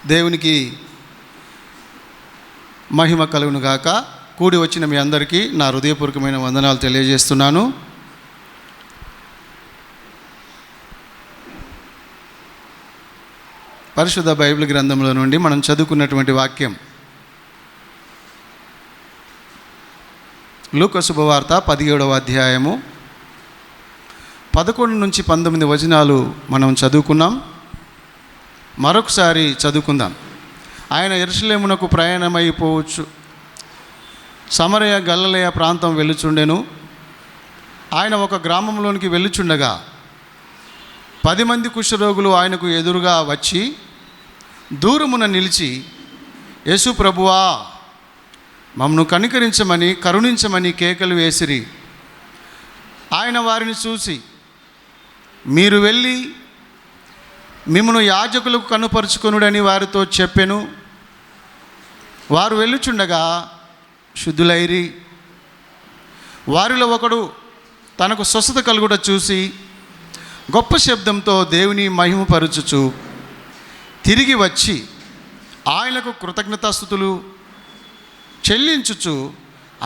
దేవునికి మహిమ కలుగును గాక. కూడి వచ్చిన మీ అందరికీ నా హృదయపూర్వకమైన వందనాలు తెలియజేస్తున్నాను. పరిశుద్ధ బైబిల్ గ్రంథంలో నుండి మనం చదువుకున్నటువంటి వాక్యం లూకా శుభవార్త 17వ అధ్యాయము 11 నుంచి 19 వచనాలు మనం చదువుకున్నాం. మరొకసారి చదువుకుందాం. ఆయన యెరూషలేమునకు ప్రయాణమైపోవచ్చు సమరయ గలిలయ ప్రాంతం వెళ్ళుచుండెను. ఆయన ఒక గ్రామంలోనికి వెళ్ళుచుండగా 10 మంది కుష్ఠరోగులు ఆయనకు ఎదురుగా వచ్చి దూరమున నిలిచి, యేసు ప్రభువా, మమ్మను కరుణించమని కేకలు వేసిరి. ఆయన వారిని చూసి, మీరు వెళ్ళి మిమ్మును యాజకులకు కనుపరుచుకొనుడని వారితో చెప్పెను. వారు వెళ్ళుచుండగా శుద్ధులైరి. వారిలో ఒకడు తనకు స్వస్థత కలుగుట చూసి గొప్ప శబ్దంతో దేవుని మహిమపరచుచు తిరిగి వచ్చి ఆయనకు కృతజ్ఞతాస్తుతులు చెల్లించుచు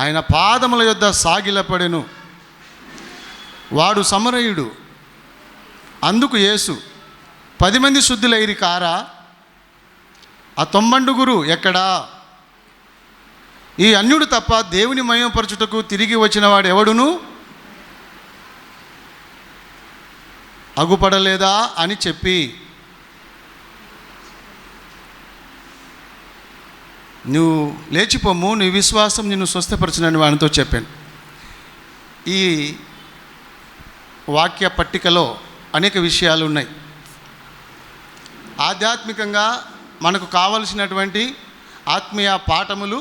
ఆయన పాదముల యొద్ద సాగిలపడెను. వాడు సమరయుడు. అందుకు యేసు, 10 మంది శుద్ధులైరి కారా? ఆ 90 ఎక్కడా? ఈ అన్యుడు తప్ప దేవుని మహిమపరచుటకు తిరిగి వచ్చిన వాడు ఎవడును అగుపడలేదా అని చెప్పి, నువ్వు లేచిపోము, నీ విశ్వాసం నిన్ను స్వస్థపరచునని వానితో చెప్పాను. ఈ వాక్య పట్టికలో అనేక విషయాలు ఉన్నాయి. ఆధ్యాత్మికంగా మనకు కావలసినటువంటి ఆత్మీయ పాఠములు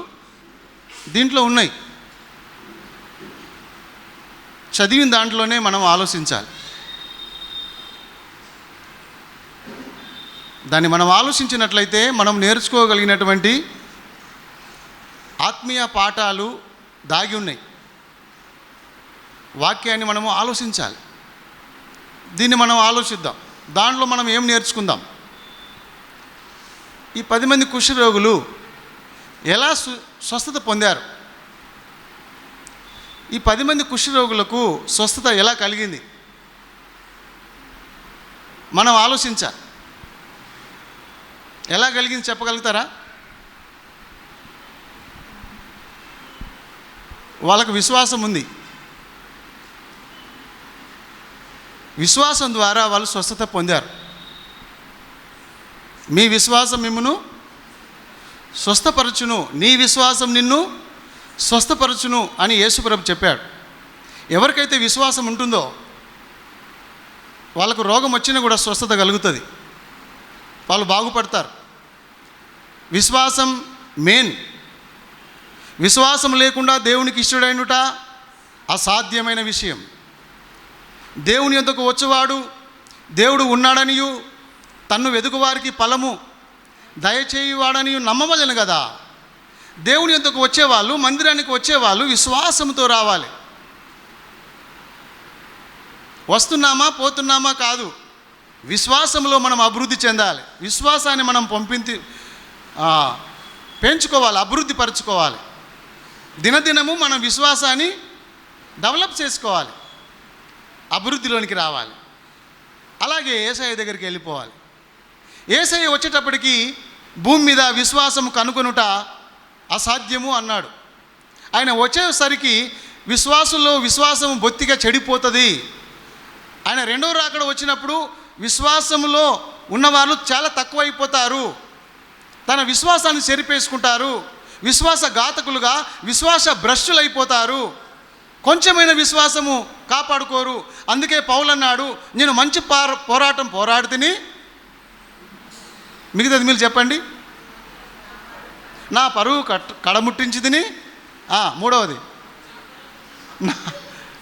దీంట్లో ఉన్నాయి. చదివిన దాంట్లోనే మనం ఆలోచించాలి. దాన్ని మనం ఆలోచించినట్లయితే మనం నేర్చుకోగలిగినటువంటి ఆత్మీయ పాఠాలు దాగి ఉన్నాయి. వాక్యాన్ని మనము ఆలోచించాలి. దీన్ని మనం ఆలోచిద్దాం. దాంట్లో మనం ఏం నేర్చుకుందాం? ఈ 10 మంది కుష్ఠరోగులు ఎలా స్వస్థత పొందారు? ఈ 10 మంది కుష్ఠరోగులకు స్వస్థత ఎలా కలిగింది? మనం ఆలోచించాలి. ఎలా కలిగింది చెప్పగలుగుతారా? వాళ్ళకు విశ్వాసం ఉంది. విశ్వాసం ద్వారా వాళ్ళు స్వస్థత పొందారు. మీ విశ్వాసం మిమ్మును స్వస్థపరచును, నీ విశ్వాసం నిన్ను స్వస్థపరచును అని యేసుప్రభు చెప్పాడు. ఎవరికైతే విశ్వాసం ఉంటుందో వాళ్ళకు రోగం వచ్చినా కూడా స్వస్థత కలుగుతుంది, వాళ్ళు బాగుపడతారు. విశ్వాసం మెయిన్. విశ్వాసం లేకుండా దేవునికి ఇష్టడైనట అసాధ్యమైన విషయం. దేవుని యొద్దకు వచ్చేవాడు దేవుడు ఉన్నాడనియు తన్ను వెదుకువారికి ఫలము దయచేయువాడనియు నమ్మవలెను కదా. దేవుని యొద్దకు వచ్చేవాళ్ళు, మందిరానికి వచ్చేవాళ్ళు విశ్వాసంతో రావాలి. వస్తున్నామా పోతున్నామా కాదు, విశ్వాసంలో మనం అభివృద్ధి చెందాలి. విశ్వాసాన్ని మనం పెంచుకోవాలి, అభివృద్ధి పరచుకోవాలి. దినదినము మనం విశ్వాసాన్ని డెవలప్ చేసుకోవాలి, అభివృద్ధిలోనికి రావాలి. అలాగే యేసయ్య దగ్గరికి వెళ్ళిపోవాలి. యేసయ్య వచ్చేటప్పటికి భూమి మీద విశ్వాసం కనుగొనుట అసాధ్యము అన్నాడు. ఆయన వచ్చేసరికి విశ్వాసం బొత్తిగా చెడిపోతుంది. ఆయన రెండవ రాకడ వచ్చినప్పుడు విశ్వాసంలో ఉన్నవాళ్ళు చాలా తక్కువైపోతారు. తన విశ్వాసాన్ని చెరిపేసుకుంటారు. విశ్వాసఘాతకులుగా విశ్వాస భ్రష్టులైపోతారు. కొంచెమైన విశ్వాసము కాపాడుకోరు. అందుకే పౌలు అన్నాడు, నేను మంచి పోరాటం పోరాడితిని. మిగతాది మీరు చెప్పండి. నా పరువు కడముట్టించి తిని. మూడవది,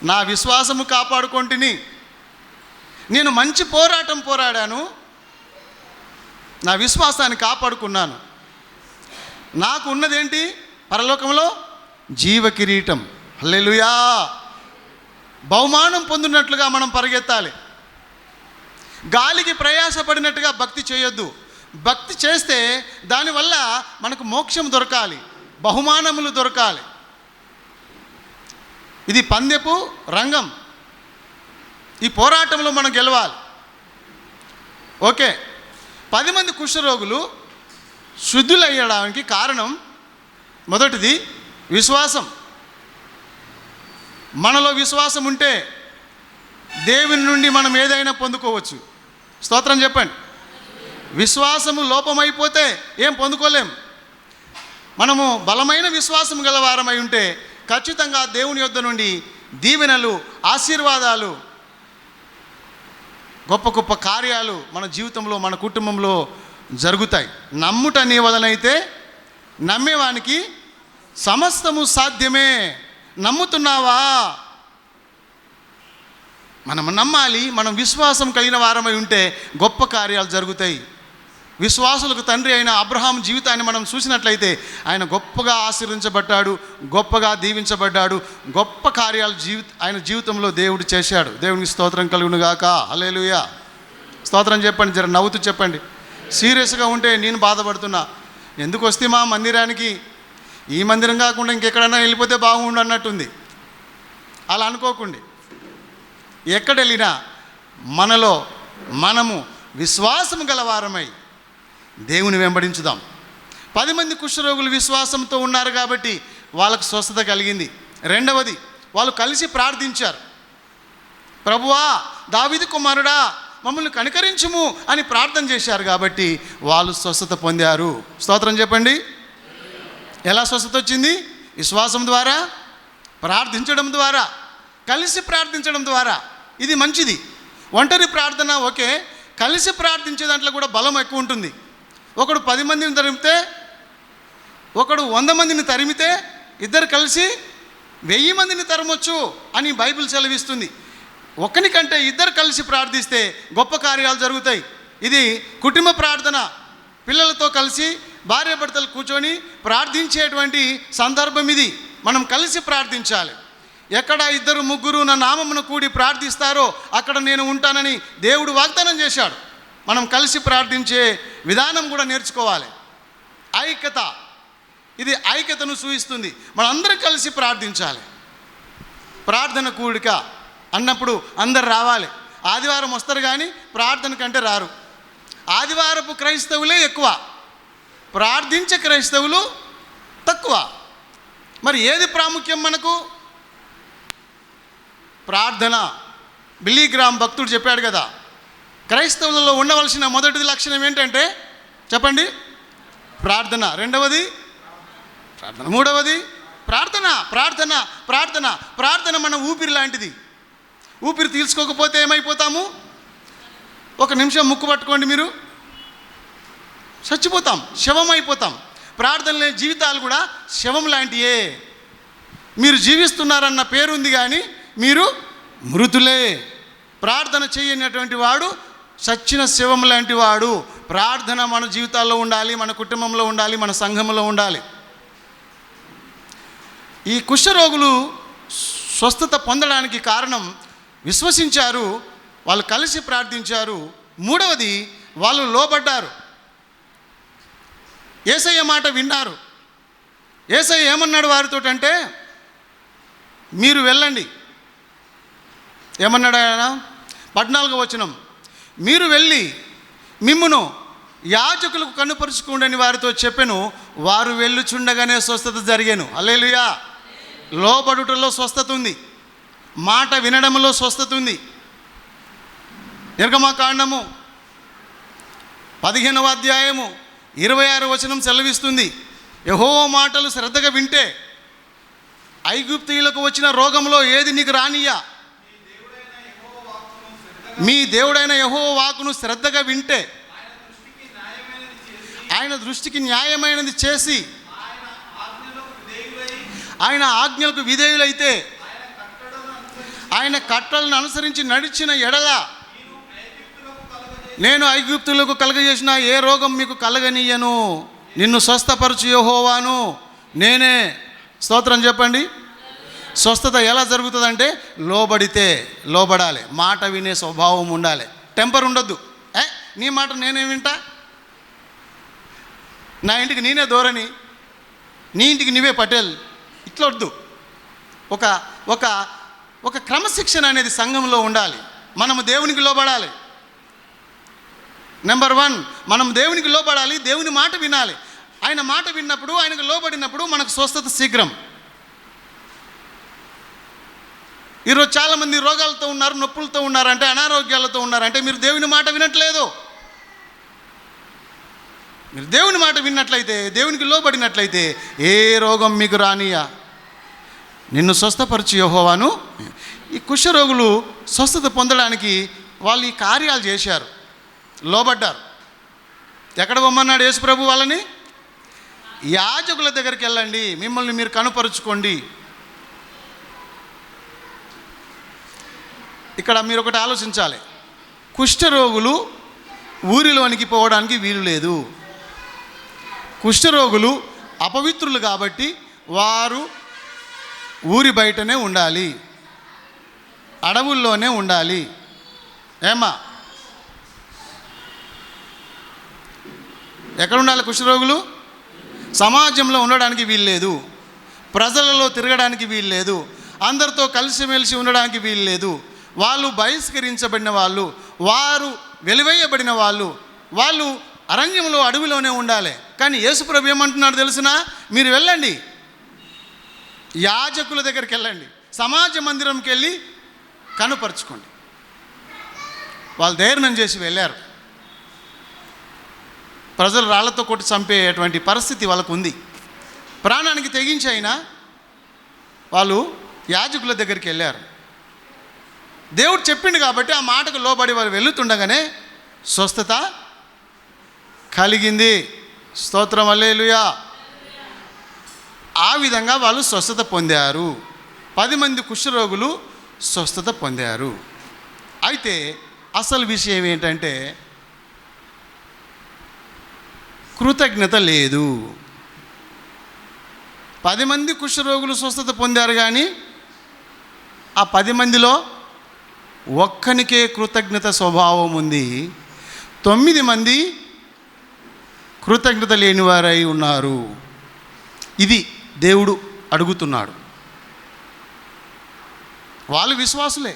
నా విశ్వాసము కాపాడుకొంటిని. నేను మంచి పోరాటం పోరాడాను, నా విశ్వాసాన్ని కాపాడుకున్నాను. నాకు ఉన్నదేంటి? పరలోకంలో జీవ కిరీటం. హల్లెలూయా. బహుమానం పొందినట్లుగా మనం పరిగెత్తాలి. గాలికి ప్రయాసపడినట్టుగా భక్తి చేయొద్దు. భక్తి చేస్తే దానివల్ల మనకు మోక్షం దొరకాలి, బహుమానములు దొరకాలి. ఇది పందెపు రంగం. ఈ పోరాటంలో మనం గెలవాలి. ఓకే, 10 మంది కుష్ఠరోగులు శుద్ధులయ్యడానికి కారణం మొదటిది విశ్వాసం. మనలో విశ్వాసం ఉంటే దేవుని నుండి మనం ఏదైనా పొందుకోవచ్చు. స్తోత్రం చెప్పండి. విశ్వాసము లోపమైపోతే ఏం పొందుకోలేం. మనము బలమైన విశ్వాసం గల వారమై ఉంటే ఖచ్చితంగా దేవుని యొద్ద నుండి దీవెనలు, ఆశీర్వాదాలు, గొప్ప గొప్ప కార్యాలు మన జీవితంలో, మన కుటుంబంలో జరుగుతాయి. నమ్ముట నీ వలనైతే నమ్మేవానికి సమస్తము సాధ్యమే. నమ్ముతున్నావా? మనం నమ్మాలి. మనం విశ్వాసం కలిగిన వారమై ఉంటే గొప్ప కార్యాలు జరుగుతాయి. విశ్వాసులకు తండ్రి అయిన అబ్రహాం జీవితాన్ని మనం చూసినట్లయితే ఆయన గొప్పగా ఆశీర్వించబడ్డాడు, గొప్పగా దీవించబడ్డాడు. గొప్ప కార్యాలు ఆయన జీవితంలో దేవుడు చేశాడు. దేవునికి స్తోత్రం కలుగును గాక. హల్లెలూయా. స్తోత్రం చెప్పండి. జర నవ్వుతూ చెప్పండి. సీరియస్గా ఉంటే నేను బాధపడుతున్నా, ఎందుకు వస్తే మా మందిరానికి, ఈ మందిరం కాకుండా ఇంకెక్కడైనా వెళ్ళిపోతే బాగుండు అన్నట్టుంది. అలా అనుకోకండి. ఎక్కడ వెళ్ళినా మనలో మనము విశ్వాసం గలవారమై దేవుని వెంబడించుదాం. 10 మంది కుష్ఠరోగులు విశ్వాసంతో ఉన్నారు కాబట్టి వాళ్ళకు స్వస్థత కలిగింది. రెండవది, వాళ్ళు కలిసి ప్రార్థించారు. ప్రభువా, దావీదు కుమారుడా, మమ్మల్ని కనికరించుము అని ప్రార్థన చేశారు కాబట్టి వాళ్ళు స్వస్థత పొందారు. స్తోత్రం చెప్పండి. ఎలా స్వస్థత వచ్చింది? విశ్వాసం ద్వారా, ప్రార్థించడం ద్వారా, కలిసి ప్రార్థించడం ద్వారా. ఇది మంచిది. ఒంటరి ప్రార్థన ఓకే, కలిసి ప్రార్థించే దాంట్లో కూడా బలం ఎక్కువ ఉంటుంది. ఒకడు 10 మందిని తరిమితే, ఒకడు 100 మందిని తరిమితే, ఇద్దరు కలిసి 1000 మందిని తరమొచ్చు అని బైబిల్ సెలవిస్తుంది. ఒకరికంటే ఇద్దరు కలిసి ప్రార్థిస్తే గొప్ప కార్యాలు జరుగుతాయి. ఇది కుటుంబ ప్రార్థన. పిల్లలతో కలిసి భార్యాభర్తలు కూర్చొని ప్రార్థించేటువంటి సందర్భం ఇది. మనం కలిసి ప్రార్థించాలి. ఎక్కడ 2, 3 నా నామమును కూడి ప్రార్థిస్తారో అక్కడ నేను ఉంటానని దేవుడు వాగ్దానం చేశాడు. మనం కలిసి ప్రార్థించే విధానం కూడా నేర్చుకోవాలి. ఐక్యత, ఇది ఐక్యతను సూచిస్తుంది. మనందరం కలిసి ప్రార్థించాలి. ప్రార్థన కూడిక అన్నప్పుడు అందరు రావాలి. ఆదివారం వస్తారు కానీ ప్రార్థన కంటే రారు. ఆదివారపు క్రైస్తవులే ఎక్కువ, ప్రార్థించే క్రైస్తవులు తక్కువ. మరి ఏది ప్రాముఖ్యం మనకు? ప్రార్థన. బిల్లీ గ్రామ్ భక్తుడు చెప్పాడు కదా, క్రైస్తవులలో ఉండవలసిన మొదటి లక్షణం ఏంటంటే చెప్పండి? ప్రార్థన. రెండవది ప్రార్థన. మూడవది ప్రార్థన. ప్రార్థన ప్రార్థన ప్రార్థన మన ఊపిరి లాంటిది. ఊపిరి తీసుకోకపోతే ఏమైపోతాము? 1 నిమిషం ముక్కు పట్టుకోండి, మీరు చచ్చిపోతాం, శవం అయిపోతాం. ప్రార్థన లేని జీవితాలు కూడా శవం లాంటియే. మీరు జీవిస్తున్నారన్న పేరు ఉంది కానీ మీరు మృతులే. ప్రార్థన చేయనటువంటి వాడు చచ్చిన శవం లాంటి వాడు. ప్రార్థన మన జీవితాల్లో ఉండాలి, మన కుటుంబంలో ఉండాలి, మన సంఘంలో ఉండాలి. ఈ కుష్ఠరోగులు స్వస్థత పొందడానికి కారణం విశ్వసించారు, వాళ్ళు కలిసి ప్రార్థించారు. మూడవది, వాళ్ళు లోబడ్డారు, యేసయ్య మాట విన్నారు. యేసయ్య ఏమన్నాడు వారితో అంటే, మీరు వెళ్ళండి. ఏమన్నాడు ఆయన? 14వ వచనం, మీరు వెళ్ళి మిమ్మును యాజకులకు కనుపరుచుకోండి వారితో చెప్పెను. వారు వెళ్ళుచుండగానే స్వస్థత జరిగాను. హల్లెలూయా. లోబడుటలో స్వస్థత ఉంది, మాట వినడంలో స్వస్థత ఉంది. నిర్గమకాండము 15వ అధ్యాయము 26వ వచనం సెలవిస్తుంది, యెహోవా మాటలు శ్రద్ధగా వింటే ఐగుప్తీయులకు వచ్చిన రోగంలో ఏది నీకు రానియ్యా. మీ దేవుడైన యెహోవా వాక్కును శ్రద్ధగా వింటే, ఆయన దృష్టికి న్యాయమైనది చేసి, ఆయన ఆజ్ఞలకు విధేయులైతే, ఆయన కట్టలను అనుసరించి నడిచిన ఎడల నేను ఐగుప్తులకు కలగజేసిన ఏ రోగం మీకు కలగనీయను. నిన్ను స్వస్థపరచు యెహోవాను నేనే. స్తోత్రం చెప్పండి. స్వస్థత ఎలా జరుగుతుందంటే లోబడితే. లోబడాలి, మాట వినే స్వభావం ఉండాలి, టెంపర్ ఉండొద్దు. నీ మాట నేనే వింటా, నా ఇంటికి నేనే ధోరణి, నీ ఇంటికి నీవే పటేల్, ఇట్లా వద్దు. ఒక ఒక ఒక క్రమశిక్షణ అనేది సంఘంలో ఉండాలి. మనము దేవునికి లోబడాలి. నెంబర్ 1, మనం దేవునికి లోబడాలి, దేవుని మాట వినాలి. ఆయన మాట విన్నప్పుడు, ఆయనకు లోబడినప్పుడు మనకు స్వస్థత శీఘ్రం. ఈరోజు చాలామంది రోగాలతో ఉన్నారు, నొప్పులతో ఉన్నారంటే, అనారోగ్యాలతో ఉన్నారంటే మీరు దేవుని మాట వినట్లేదు. మీరు దేవుని మాట విన్నట్లయితే, దేవునికి లోబడినట్లయితే ఏ రోగం మీకు రానియా. నిన్ను స్వస్థపరచు యెహోవాను. ఈ కుష్ఠరోగులు స్వస్థత పొందడానికి వాళ్ళు ఈ కార్యాలు చేశారు, లోబడ్డారు. ఎక్కడ పొమ్మన్నాడు యేసుప్రభు వాళ్ళని? యాజకుల దగ్గరికి వెళ్ళండి, మిమ్మల్ని మీరు కనుపరుచుకోండి. ఇక్కడ మీరు ఒకటి ఆలోచించాలి. కుష్ఠరోగులు ఊరిలోనికి పోవడానికి వీలు లేదు. కుష్ఠరోగులు అపవిత్రులు కాబట్టి వారు ఊరి బయటనే ఉండాలి, అడవుల్లోనే ఉండాలి. ఏమా, ఎక్కడ ఉండాలి కుష్ఠరోగులు? సమాజంలో ఉండడానికి వీల్లేదు, ప్రజలలో తిరగడానికి వీల్లేదు, అందరితో కలిసిమెలిసి ఉండడానికి వీల్లేదు. వాళ్ళు బహిష్కరించబడిన వాళ్ళు, వారు వెలివేయబడిన వాళ్ళు, వాళ్ళు అరణ్యంలో అడవిలోనే ఉండాలి. కానీ యేసుప్రభు ఏమంటున్నాడు తెలుసునా? మీరు వెళ్ళండి, యాజకుల దగ్గరికి వెళ్ళండి, సమాజ మందిరంకి వెళ్ళి కనుపరుచుకోండి. వాళ్ళు ధైర్యం చేసి వెళ్ళారు. ప్రజలు రాళ్లతో కొట్టి చంపేటువంటి పరిస్థితి వాళ్ళకు ఉంది. ప్రాణానికి తెగించి అయినా వాళ్ళు యాజకుల దగ్గరికి వెళ్ళారు. దేవుడు చెప్పిండు కాబట్టి ఆ మాటకు లోబడి వాళ్ళు వెళుతుండగానే స్వస్థత కలిగింది. స్తోత్రం, హల్లెలూయా. ఆ విధంగా వాళ్ళు స్వస్థత పొందారు. 10 మంది కుష్ఠరోగులు స్వస్థత పొందారు. అయితే అసలు విషయం ఏంటంటే కృతజ్ఞత లేదు. 10 మంది కుష్ఠరోగులు స్వస్థత పొందారు, కానీ ఆ 10 మందిలో ఒక్కనికే కృతజ్ఞత స్వభావం ఉంది. 9 మంది కృతజ్ఞత లేనివారై ఉన్నారు. ఇది దేవుడు అడుగుతున్నాడు. వాళ్ళు విశ్వాసులే,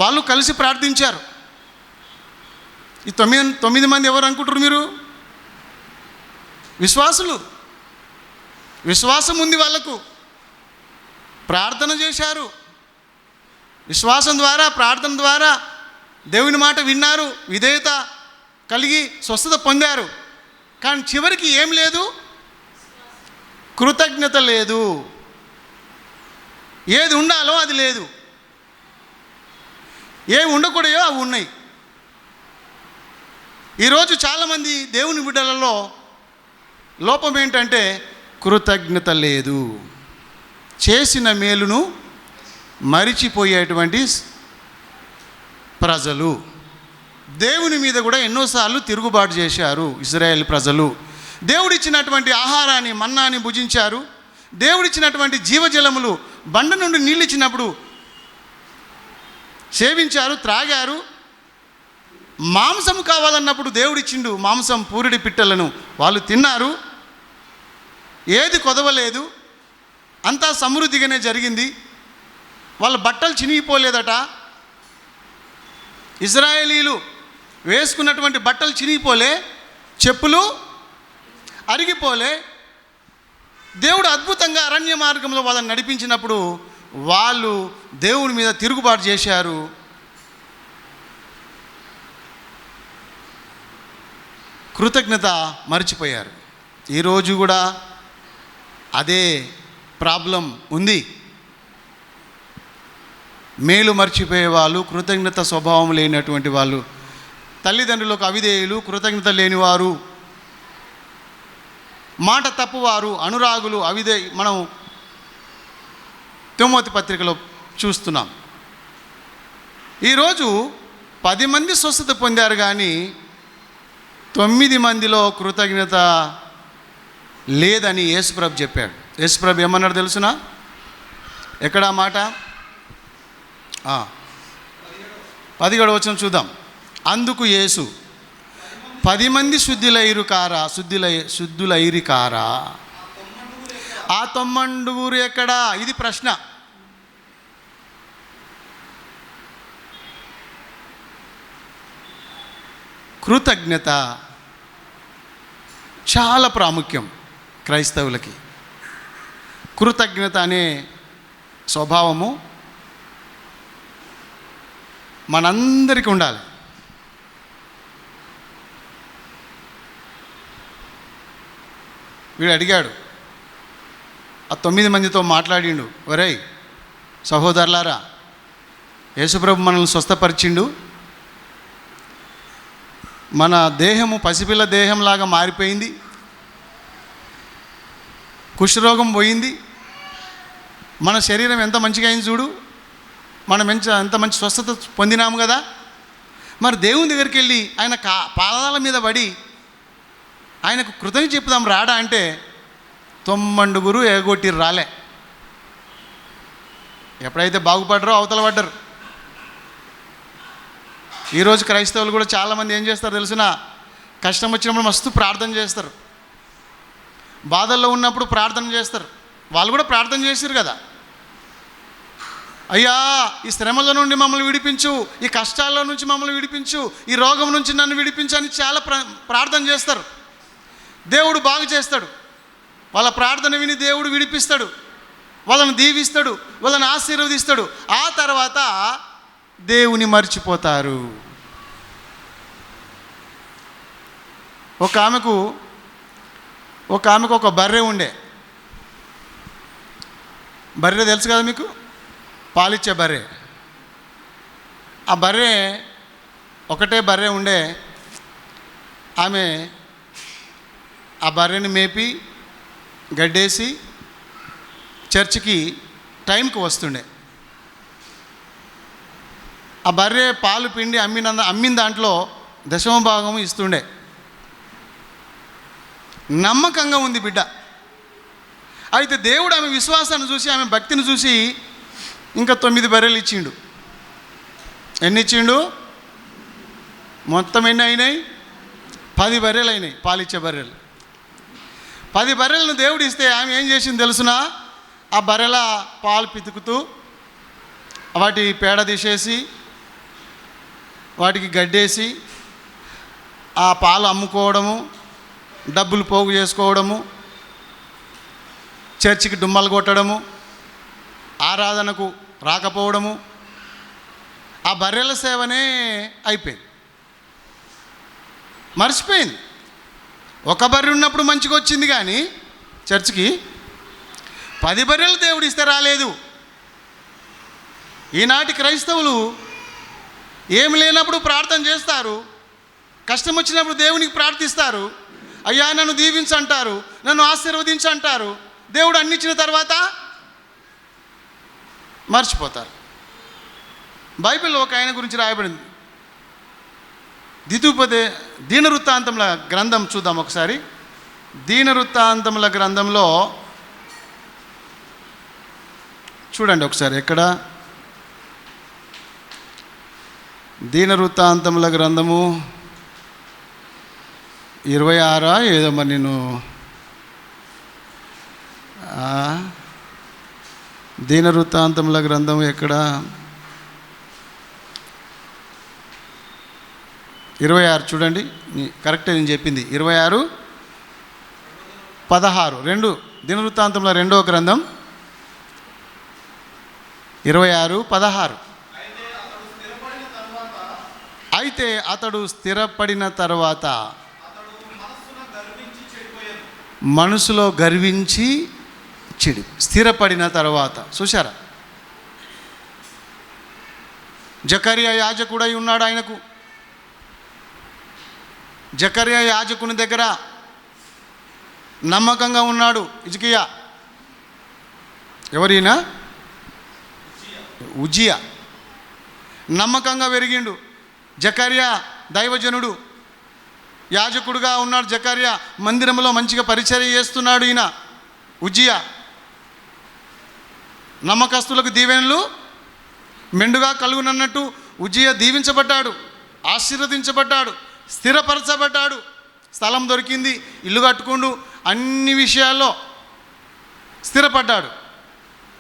వాళ్ళు కలిసి ప్రార్థించారు. ఈ 9 మంది ఎవరు అనుకుంటారు మీరు? విశ్వాసులు. విశ్వాసం ఉంది వాళ్ళకు, ప్రార్థన చేశారు. విశ్వాసం ద్వారా, ప్రార్థన ద్వారా దేవుని మాట విన్నారు, విధేయత కలిగి స్వస్థత పొందారు. కానీ చివరికి ఏం లేదు? కృతజ్ఞత లేదు. ఏది ఉండాలో అది లేదు, ఏవి ఉండకూడదో అవి ఉన్నాయి. ఈరోజు చాలామంది దేవుని బిడ్డలలో లోపం ఏంటంటే కృతజ్ఞత లేదు. చేసిన మేలును మరిచిపోయేటువంటి ప్రజలు. దేవుని మీద కూడా ఎన్నోసార్లు తిరుగుబాటు చేశారు ఇశ్రాయేల్ ప్రజలు. దేవుడిచ్చినటువంటి ఆహారాన్ని, మన్నాని భుజించారు. దేవుడిచ్చినటువంటి జీవజలములు, బండ నుండి నీళ్ళు ఇచ్చినప్పుడు సేవించారు, త్రాగారు. మాంసం కావాలన్నప్పుడు దేవుడిచ్చిండు మాంసం, పూరిడి పిట్టలను వాళ్ళు తిన్నారు. ఏది కొదవలేదు, అంతా సమృద్ధిగానే జరిగింది. వాళ్ళ బట్టలు చినిగిపోలేదట. ఇశ్రాయేలీలు వేసుకున్నటువంటి బట్టలు చినిగిపోలే, చెప్పులు అరిగిపోలే. దేవుడు అద్భుతంగా అరణ్య మార్గంలో వాళ్ళని నడిపించినప్పుడు వాళ్ళు దేవుని మీద తిరుగుబాటు చేశారు. కృతజ్ఞత మర్చిపోయారు. ఈరోజు కూడా అదే ప్రాబ్లం ఉంది. మేలు మర్చిపోయే వాళ్ళు, కృతజ్ఞత స్వభావం లేనటువంటి వాళ్ళు, తల్లిదండ్రులకు అవిధేయులు, కృతజ్ఞత లేనివారు, మాట తప్పువారు, అనురాగులు, మనం తిమోతి పత్రికలో చూస్తున్నాం. ఈరోజు 10 మంది స్వస్థత పొందారు, కానీ 9 మందిలో కృతజ్ఞత లేదని యేసుప్రభు చెప్పాడు. యేసుప్రభు ఏమన్నాడు తెలుసునా? ఎక్కడ మాట? 17వ వచనం చూద్దాం. అందుకు యేసు 10 మంది శుద్ధులైరి కారా? ఆ 90 ఎక్కడా? ఇది ప్రశ్న. కృతజ్ఞత చాలా ప్రాముఖ్యం క్రైస్తవులకి. కృతజ్ఞత అనే స్వభావము మనందరికీ ఉండాలి. వీడు అడిగాడు, ఆ 9 మందితో మాట్లాడిండు, ఒరేయ్ సహోదరులారా, యేసుప్రభు మనల్ని స్వస్థపరిచిండు, మన దేహము పసిపిల్ల దేహంలాగా మారిపోయింది, కుష్ఠరోగం పోయింది, మన శరీరం ఎంత మంచిగా అయింది చూడు, మనం ఎంత మంచి స్వస్థత పొందినాము కదా. మరి దేవుని దగ్గరికి వెళ్ళి ఆయన పాదాల మీద పడి ఆయనకు కృతజ్ఞత చెప్పుదాం రాడా అంటే 90 ఎగొట్టిరు, రాలే. ఎప్పుడైతే బాగుపడ్డారో అవతల పడ్డరు. ఈరోజు క్రైస్తవులు కూడా చాలామంది ఏం చేస్తారు తెలిసిన, కష్టం వచ్చినప్పుడు మస్తు ప్రార్థన చేస్తారు, బాధల్లో ఉన్నప్పుడు ప్రార్థన చేస్తారు. వాళ్ళు కూడా ప్రార్థన చేశారు కదా, అయ్యా ఈ శ్రమల నుండి మమ్మల్ని విడిపించు, ఈ కష్టాల్లో నుంచి మమ్మల్ని విడిపించు, ఈ రోగం నుంచి నన్ను విడిపించు అని చాలా ప్రార్థన చేస్తారు. దేవుడు బాగు చేస్తాడు. వాళ్ళ ప్రార్థన విని దేవుడు విడిపిస్తాడు, వాళ్ళని దీవిస్తాడు, వాళ్ళని ఆశీర్వదిస్తాడు. ఆ తర్వాత దేవుని మర్చిపోతారు. ఒక ఆమెకు ఒక బర్రె ఉండే. బర్రె తెలుసు కదా మీకు, పాలిచ్చే బర్రె. ఆ బర్రె ఒకటే బర్రె ఉండే. ఆమె ఆ బర్రెని మేపి గడ్డేసి చర్చికి టైంకి వస్తుండే. ఆ బర్రె పాలు పిండి అమ్మిన దాంట్లో 10వ భాగం ఇస్తుండే. నమ్మకంగా ఉంది బిడ్డ. అయితే దేవుడు ఆమె విశ్వాసాన్ని చూసి, ఆమె భక్తిని చూసి ఇంకా 9 బర్రెలు ఇచ్చిండు. ఎన్ని ఇచ్చిండు? మొత్తం ఎన్ని అయినాయి? 10 బర్రెలు అయినాయి, పాలిచ్చే బర్రెలు. 10 బర్రెలను దేవుడు ఇస్తే ఆమె ఏం చేసింది తెలుసునా? ఆ బర్రెల పాలు పితుకుతూ వాటి పేడ తీసేసి వాటికి గడ్డేసి ఆ పాలు అమ్ముకోవడము, డబ్బులు పోగు చేసుకోవడము, చర్చికి డుమ్మలు కొట్టడము, ఆరాధనకు రాకపోవడము, ఆ బర్రెల సేవనే అయిపోయింది. మర్చిపోయింది. ఒక బర్రె ఉన్నప్పుడు మంచిగా వచ్చింది, కానీ చర్చికి 10 బర్రెలు దేవుడు ఇస్తే రాలేదు. ఈనాటి క్రైస్తవులు ఏమి లేనప్పుడు ప్రార్థన చేస్తారు, కష్టం వచ్చినప్పుడు దేవునికి ప్రార్థిస్తారు, అయ్యా నన్ను దీవించంటారు, నన్ను ఆశీర్వదించంటారు. దేవుడు అన్ని ఇచ్చిన తర్వాత మర్చిపోతారు. బైబిల్లో ఒక ఆయన గురించి రాయబడింది. దీనవృత్తాంతముల గ్రంథం చూద్దాం ఒకసారి. దీనవృత్తాంతముల గ్రంథంలో చూడండి ఒకసారి, ఎక్కడ? దీనవృత్తాంతముల గ్రంథము 26 ఏదో మరి నేను దీనవృత్తాంతముల గ్రంథం ఎక్కడ? 26 చూడండి, కరెక్టే నేను చెప్పింది. 26:16 2 దినవృత్తాంతముల 2వ గ్రంథం 26:16. అయితే అతడు స్థిరపడిన తర్వాత మనసులో గర్వించి చెడి. స్థిరపడిన తర్వాత చూశారా? జకర్యా యాజకుడై ఉన్నాడు. ఆయనకు జకర్యా యాజకుని దగ్గర నమ్మకంగా ఉన్నాడు హిజ్కియా. ఎవరైనా? ఉజ్జియా. నమ్మకంగా పెరిగిండు. జకర్యా దైవజనుడు, యాజకుడుగా ఉన్నాడు. జకర్యా మందిరంలో మంచిగా పరిచర్య చేస్తున్నాడు. ఈయన ఉజ్జియా నమ్మకస్తులకు దీవెనలు మెండుగా కలుగునన్నట్టు ఉజ్జియా దీవించబడ్డాడు, ఆశీర్వదించబడ్డాడు, స్థిరపరచబడ్డాడు. స్థలం దొరికింది, ఇల్లు కట్టుకుండు, అన్ని విషయాల్లో స్థిరపడ్డాడు.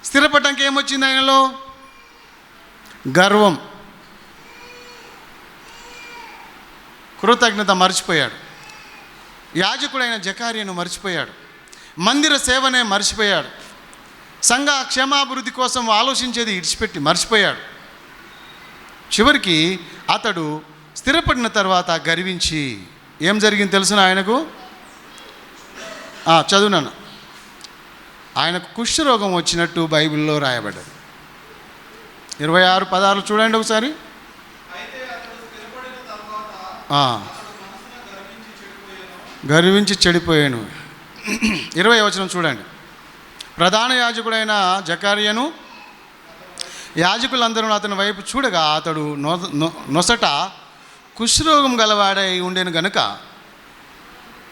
స్థిరపడ్డానికి ఏమొచ్చింది ఆయనలో? గర్వం, కృతజ్ఞత మర్చిపోయాడు. యాజకుడైన జకర్యాను మర్చిపోయాడు. మందిర సేవనే మర్చిపోయాడు. సంఘ క్షేమాభివృద్ధి కోసం ఆలోచించేది ఇడిచిపెట్టి మర్చిపోయాడు. చివరికి అతడు స్థిరపడిన తర్వాత గర్వించి ఏం జరిగింది తెలుసునా ఆయనకు? చదువునాను. ఆయనకు కుష్ఠరోగం వచ్చినట్టు బైబిల్లో రాయబడ్డది. 26:16 చూడండి ఒకసారి. గర్వించి చెడిపోయాను. 20వ వచనం చూడండి. ప్రధాన యాజకుడైన జకర్యాను యాజకులందరూ అతని వైపు చూడగా అతడు నొసట కుష్ఠరోగం గలవాడై ఉండేను గనుక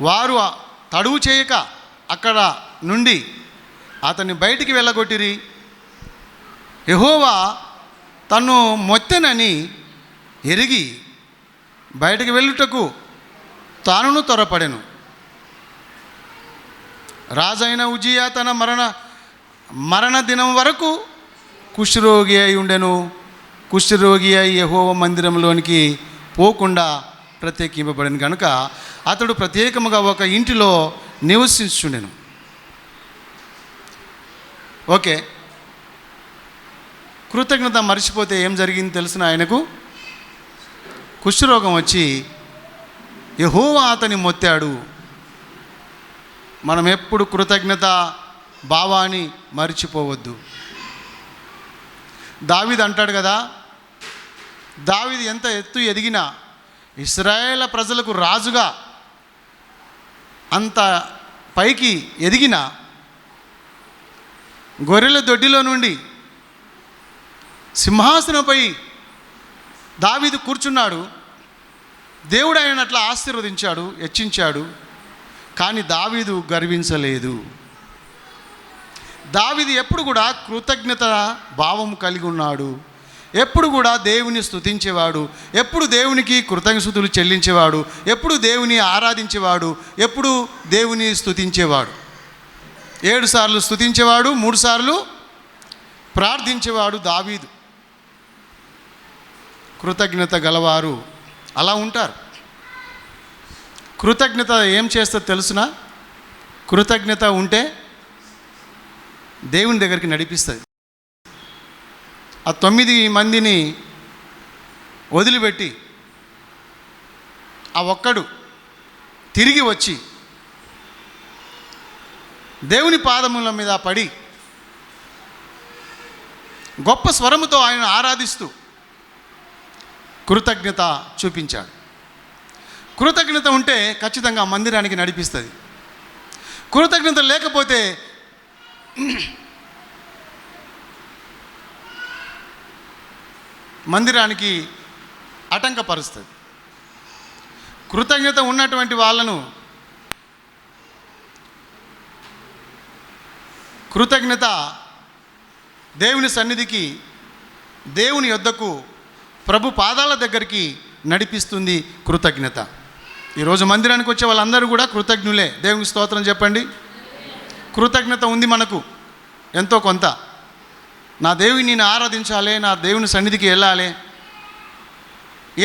వారు తడువు చేయక అక్కడ నుండి అతన్ని బయటికి వెళ్ళగొట్టిరి. యెహోవా తన్ను మొత్తెనని ఎరిగి బయటికి వెళ్ళుటకు తానును త్వరపడెను. రాజైన ఉజ్జియా తన మరణ దినం వరకు కుష్ఠరోగి అయి ఉండెను. కుష్ఠరోగి అయి యెహోవా మందిరంలోనికి పోకుండా ప్రత్యేకింపబడిన కనుక అతడు ప్రత్యేకముగా ఒక ఇంటిలో నివసించుండెను. ఓకే, కృతజ్ఞత మర్చిపోతే ఏం జరిగింది తెలిసిన ఆయనకు? కుష్ఠరోగం వచ్చి యెహోవా అతని మొత్తాడు. మనం ఎప్పుడు కృతజ్ఞత భావాన్ని మర్చిపోవద్దు. దావీదు అంటాడు కదా, దావీదు ఎంత ఎత్తు ఎదిగినా, ఇశ్రాయేలు ప్రజలకు రాజుగా అంత పైకి ఎదిగిన గొర్రెల దొడ్డిలో నుండి సింహాసనంపై దావీదు కూర్చున్నాడు. దేవుడు ఆయనను అట్లా ఆశీర్వదించాడు, హెచ్చించాడు. కానీ దావీదు గర్వించలేదు. దావీదు ఎప్పుడు కూడా కృతజ్ఞత భావం కలిగి ఉన్నాడు. ఎప్పుడు కూడా దేవుని స్తుతించేవాడు, ఎప్పుడు దేవునికి కృతజ్ఞతలు చెల్లించేవాడు, ఎప్పుడు దేవుని ఆరాధించేవాడు, ఎప్పుడు దేవుని స్తుతించేవాడు. 7 సార్లు స్తుతించేవాడు, 3 సార్లు ప్రార్థించేవాడు దావీదు. కృతజ్ఞత గలవారు అలా ఉంటారు. కృతజ్ఞత ఏం చేస్తుందో తెలుసునా? కృతజ్ఞత ఉంటే దేవుని దగ్గరికి నడిపిస్తుంది. ఆ 9 మందిని వదిలిపెట్టి ఆ ఒక్కడు తిరిగి వచ్చి దేవుని పాదముల మీద పడి గొప్ప స్వరముతో ఆయన ఆరాధిస్తూ కృతజ్ఞత చూపించాడు. కృతజ్ఞత ఉంటే ఖచ్చితంగా మందిరానికి నడిపిస్తుంది. కృతజ్ఞత లేకపోతే మందిరానికి ఆటంకపరుస్తుంది. కృతజ్ఞత ఉన్నటువంటి వాళ్ళను, కృతజ్ఞత దేవుని సన్నిధికి, దేవుని యొద్దకు, ప్రభు పాదాల దగ్గరికి నడిపిస్తుంది కృతజ్ఞత. ఈరోజు మందిరానికి వచ్చే వాళ్ళందరూ కూడా కృతజ్ఞులే. దేవునికి స్తోత్రం చెప్పండి. కృతజ్ఞత ఉంది మనకు ఎంతో కొంత. నా దేవుని నేను ఆరాధించాలి, నా దేవుని సన్నిధికి వెళ్ళాలి,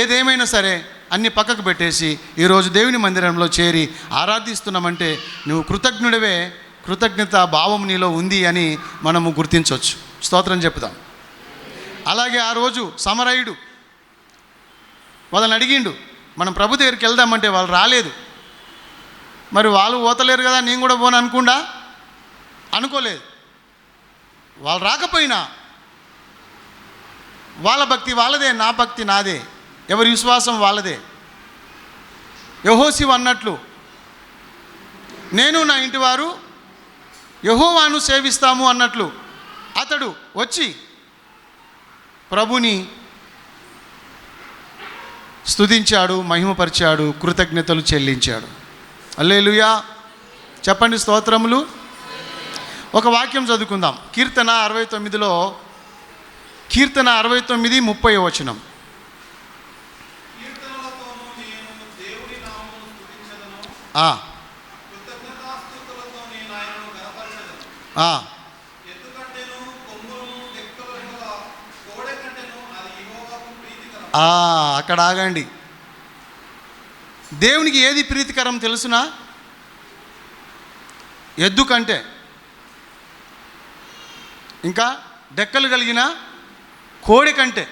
ఏదేమైనా సరే అన్ని పక్కకు పెట్టేసి ఈరోజు దేవుని మందిరంలో చేరి ఆరాధిస్తున్నామంటే నువ్వు కృతజ్ఞుడివే. కృతజ్ఞత భావం నీలో ఉంది అని మనము గుర్తించవచ్చు. స్తోత్రం చెప్తాం. అలాగే ఆ రోజు సమరయుడు వాళ్ళని అడిగిండు, మనం ప్రభు దగ్గరికి వెళ్దామంటే వాళ్ళు రాలేదు. మరి వాళ్ళు పోతలేరు కదా, నేను కూడా పోను అనుకోలేదు. వాళ్ళు రాకపోయినా వాళ్ళ భక్తి వాళ్ళదే, నా భక్తి నాదే, ఎవరి విశ్వాసం వాళ్ళదే. యెహోషువ అన్నట్లు నేను నా ఇంటి వారు యెహోవాను సేవిస్తాము అన్నట్లు అతడు వచ్చి ప్రభుని స్తుతించాడు, మహిమపరిచాడు, కృతజ్ఞతలు చెల్లించాడు. హల్లెలూయా చెప్పండి, స్తోత్రములు. ఒక వాక్యం చదువుకుందాం. కీర్తన 69లో, కీర్తన 69:30 వచనం. ఆ, కృతజ్ఞతాస్తుతులతో నేను ఆయనను ఘనపరచెదను. ఆ. ఎద్దు కంటెను కొమ్ములను డెక్కలను గల కోడె కంటెను అది యెహోవాకు ప్రీతికరం. అక్కడ ఆగండి. దేవునికి ఏది ప్రీతికరం తెలుసునా? ఎద్దు కంటే, ఇంకా డెక్కలు కలిగిన కోడి కంటే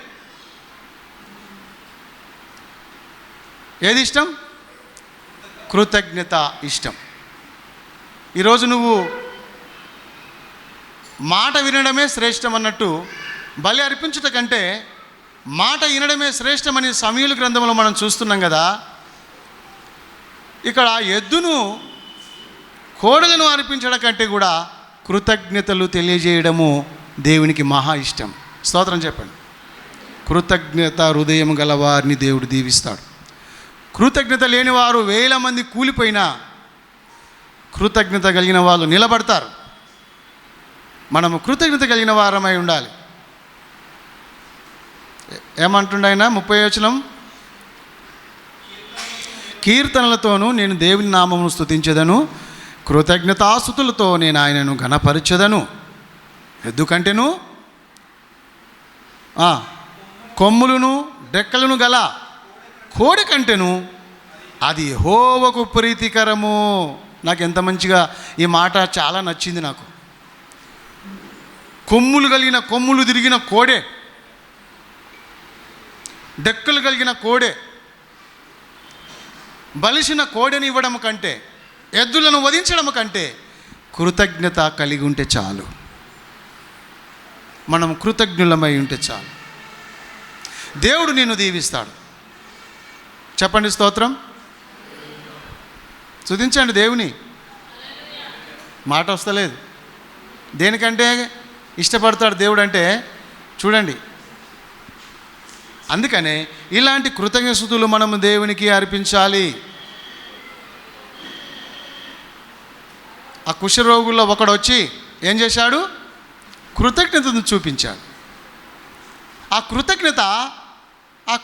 ఏది ఇష్టం? కృతజ్ఞత ఇష్టం. ఈరోజు నువ్వు మాట వినడమే శ్రేష్టం అన్నట్టు, బలి అర్పించుట కంటే మాట వినడమే శ్రేష్టమని సమూయేలు గ్రంథంలో మనం చూస్తున్నాం కదా. ఇక్కడ ఎద్దును కోడలను అర్పించడం కంటే కూడా కృతజ్ఞతలు తెలియజేయడము దేవునికి మహా ఇష్టం. స్తోత్రం చెప్పండి. కృతజ్ఞత హృదయం గల వారిని దేవుడు దీవిస్తాడు. కృతజ్ఞత లేని వారు 1000 మంది కూలిపోయినా కృతజ్ఞత కలిగిన వాళ్ళు నిలబడతారు. మనము కృతజ్ఞత కలిగిన వారమై ఉండాలి. ఏమంటుండ ఆయన 30వ వచనం, కీర్తనలతోనూ నేను దేవుని నామమును స్తుతించెదను, కృతజ్ఞతాస్తుతులతో నేను ఆయనను ఘనపరచెదను. ఎందుకంటేను కొమ్ములను డెక్కలను గల కోడి కంటేను అది యెహోవాకు ప్రీతికరము. నాకు ఎంత మంచిగా ఈ మాట చాలా నచ్చింది నాకు. కొమ్ములు తిరిగిన కోడే, డెక్కలు కలిగిన కోడే, బలిసిన కోడెని ఇవ్వడం కంటే, ఎద్దులను వధించడం కంటే కృతజ్ఞత కలిగి ఉంటే చాలు. మనం కృతజ్ఞులమై ఉంటే చాలు. దేవుడు నిన్ను దీవిస్తాడు. చెప్పండి స్తోత్రం. స్తుతించండి దేవుని. మాట వస్తలేదు. దేనికంటే ఇష్టపడతాడు దేవుడు అంటే చూడండి. అందుకనే ఇలాంటి కృతజ్ఞతలు మనము దేవునికి అర్పించాలి. ఆ కుష్ఠరోగుల్లో ఒకడు వచ్చి ఏం చేశాడు? కృతజ్ఞతను చూపించాడు. ఆ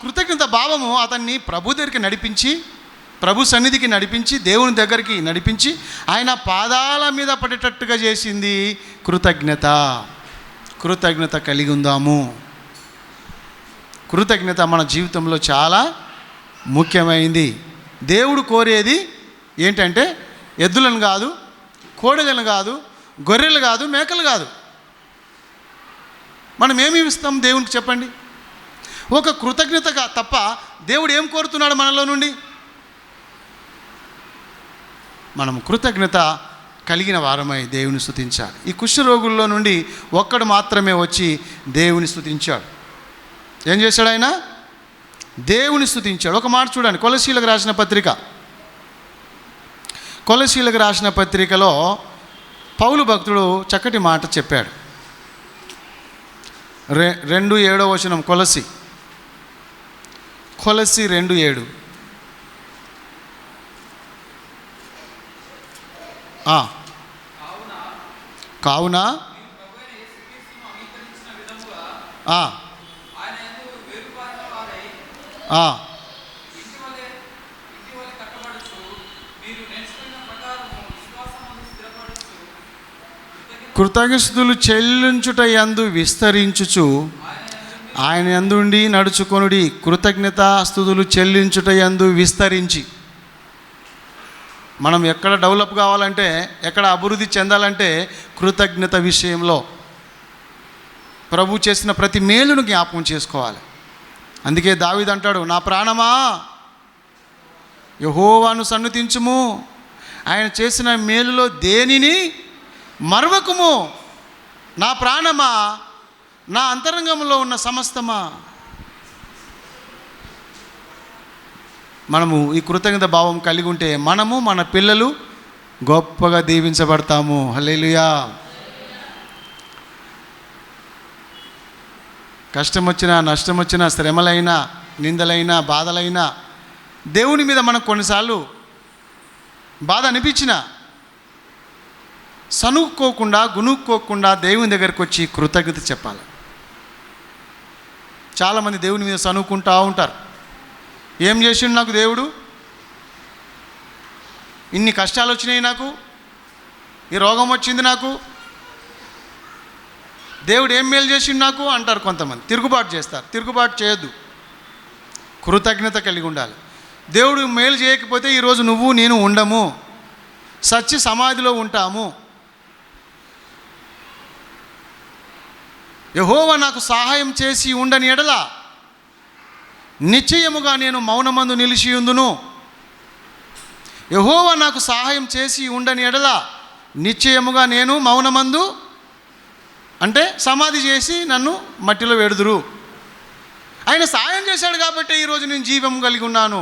కృతజ్ఞత భావము అతన్ని ప్రభు దగ్గరికి నడిపించి, ప్రభు సన్నిధికి నడిపించి, దేవుని దగ్గరికి నడిపించి ఆయన పాదాల మీద పడేటట్టుగా చేసింది కృతజ్ఞత. కృతజ్ఞత కలిగి ఉందాము. కృతజ్ఞత మన జీవితంలో చాలా ముఖ్యమైంది. దేవుడు కోరేది ఏంటంటే ఎద్దులను కాదు, కోడెలను కాదు, గొర్రెలు కాదు, మేకలు కాదు. మనం ఏమి ఇస్తాం దేవునికి చెప్పండి? ఒక కృతజ్ఞతగా తప్ప దేవుడు ఏం కోరుతున్నాడు మనలో నుండి? మనం కృతజ్ఞత కలిగిన వారమై దేవుని స్తుతించాలి. ఈ కుష్ఠరోగుల్లో నుండి ఒక్కడు మాత్రమే వచ్చి దేవుని స్తుతించాడు. ఏం చేశాడు ఆయన? దేవుని స్తుతించాడు. ఒక మాట చూడండి, కొలసీలకు రాసిన పత్రికలో పౌలు భక్తుడు చక్కటి మాట చెప్పాడు. 2:7 వచనం, కొలసి 2:7. కావున కృతజ్ఞతలు చెల్లించుట యందు విస్తరించుచు ఆయన యందుండి నడుచుకొనుడి. కృతజ్ఞత స్తుతులు చెల్లించుట యందు విస్తరించి. మనం ఎక్కడ డెవలప్ కావాలంటే, ఎక్కడ అభివృద్ధి చెందాలంటే కృతజ్ఞత విషయంలో ప్రభు చేసిన ప్రతి మేలును జ్ఞాపకం చేసుకోవాలి. అందుకే దావీదు అంటాడు, నా ప్రాణమా యెహోవాను సన్నుతించుము, ఆయన చేసిన మేలులో దేనిని మరవకుము. నా ప్రాణమా, నా అంతరంగంలో ఉన్న సమస్తమా. మనము ఈ కృతజ్ఞత భావం కలిగి ఉంటే మనము, మన పిల్లలు గొప్పగా దీవించబడతాము. హల్లెలూయా. కష్టం వచ్చినా, నష్టం వచ్చినా, శ్రమలైనా, నిందలైనా, బాధలైనా, దేవుని మీద మనకు కొన్నిసార్లు బాధ అనిపించిన సనుక్కోకుండా, గునుక్కోకుండా దేవుని దగ్గరికి వచ్చి కృతజ్ఞత చెప్పాలి. చాలామంది దేవుని మీద సనుక్కుంటూ ఉంటారు. ఏం చేసిండు నాకు దేవుడు? ఇన్ని కష్టాలు వచ్చినాయి, నాకు ఈ రోగం వచ్చింది, నాకు దేవుడు ఏం మేలు చేసిండు నాకు అంటారు కొంతమంది. తిరుగుబాటు చేస్తారు. తిరుగుబాటు చేయొద్దు, కృతజ్ఞత కలిగి ఉండాలి. దేవుడు మేలు చేయకపోతే ఈరోజు నువ్వు నేను ఉండము, సచ్చి సమాధిలో ఉంటాము. యెహోవా నాకు సహాయం చేసి ఉండని ఎడల నిశ్చయముగా నేను మౌనమందు నిలిచియుందును. యెహోవా నాకు సహాయం చేసి ఉండని ఎడల నిశ్చయముగా నేను మౌనమందు, అంటే సమాధి చేసి నన్ను మట్టిలో వేడుదురు. ఆయన సహాయం చేశాడు కాబట్టి ఈరోజు నేను జీవం కలిగి ఉన్నాను,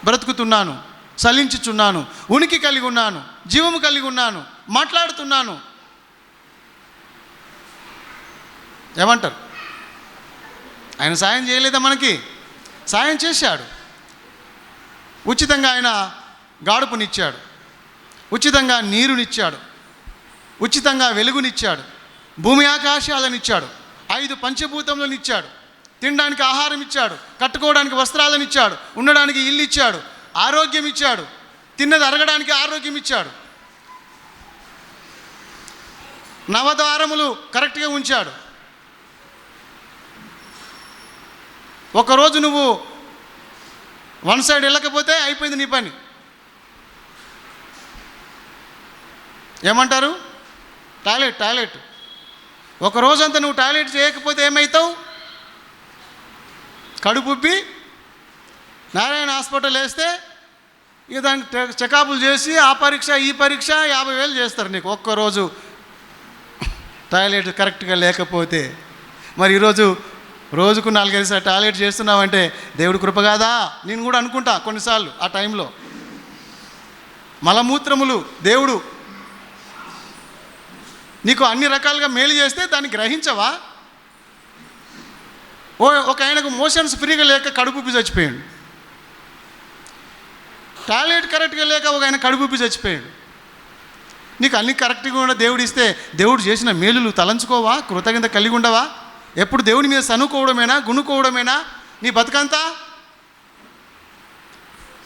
బ్రతుకుతున్నాను, చలించుచున్నాను, ఉనికి కలిగి ఉన్నాను, జీవము కలిగి ఉన్నాను, మాట్లాడుతున్నాను. ఏమంటారు? ఆయన సాయం చేయలేదా? మనకి సాయం చేశాడు. ఉచితంగా ఆయన గాడుపునిచ్చాడు, ఉచితంగా నీరునిచ్చాడు, ఉచితంగా వెలుగునిచ్చాడు, భూమి ఆకాశాలను ఇచ్చాడు, 5 పంచభూతములను ఇచ్చాడు, తినడానికి ఆహారం ఇచ్చాడు, కట్టుకోవడానికి వస్త్రాలను ఇచ్చాడు, ఉండడానికి ఇల్లు ఇచ్చాడు, ఆరోగ్యం ఇచ్చాడు, తిన్నది అరగడానికి ఆరోగ్యం ఇచ్చాడు, నవద్వారములు కరెక్ట్గా ఉంచాడు. ఒకరోజు నువ్వు వన్ సైడ్ వెళ్ళకపోతే అయిపోయింది నీ పని. ఏమంటారు? టాయిలెట్. ఒక రోజంతా నువ్వు టాయిలెట్ చేయకపోతే ఏమవుతావు? కడుపుబ్బి నారాయణ హాస్పిటల్ వేస్తే ఇక దానికి చెకప్లు చేసి ఆ పరీక్ష ఈ పరీక్ష 50,000 చేస్తారు నీకు ఒక్కరోజు టాయిలెట్ కరెక్ట్గా లేకపోతే. మరి ఈరోజు రోజుకు 4-5 సార్లు టాయిలెట్ చేస్తున్నావంటే దేవుడి కృప కాదా? నేను కూడా అనుకుంటా కొన్నిసార్లు ఆ టైంలో. మలమూత్రములు దేవుడు నీకు అన్ని రకాలుగా మేలు చేస్తే దాన్ని గ్రహించవా? ఒక ఆయనకు మోషన్స్ ఫ్రీగా లేక కడుపుబ్బి చచ్చిపోయాడు, టాయిలెట్ కరెక్ట్గా లేక ఒక ఆయన కడుపుబ్బి చచ్చిపోయాడు. నీకు అన్ని కరెక్ట్గా ఉన్న దేవుడు ఇస్తే దేవుడు చేసిన మేలులు తలంచుకోవా? కృతజ్ఞత కలిగి ఉండవా? ఎప్పుడు దేవుని మీద సనుకోవడమేనా, గునుకోవడమేనా నీ బతుకంతా?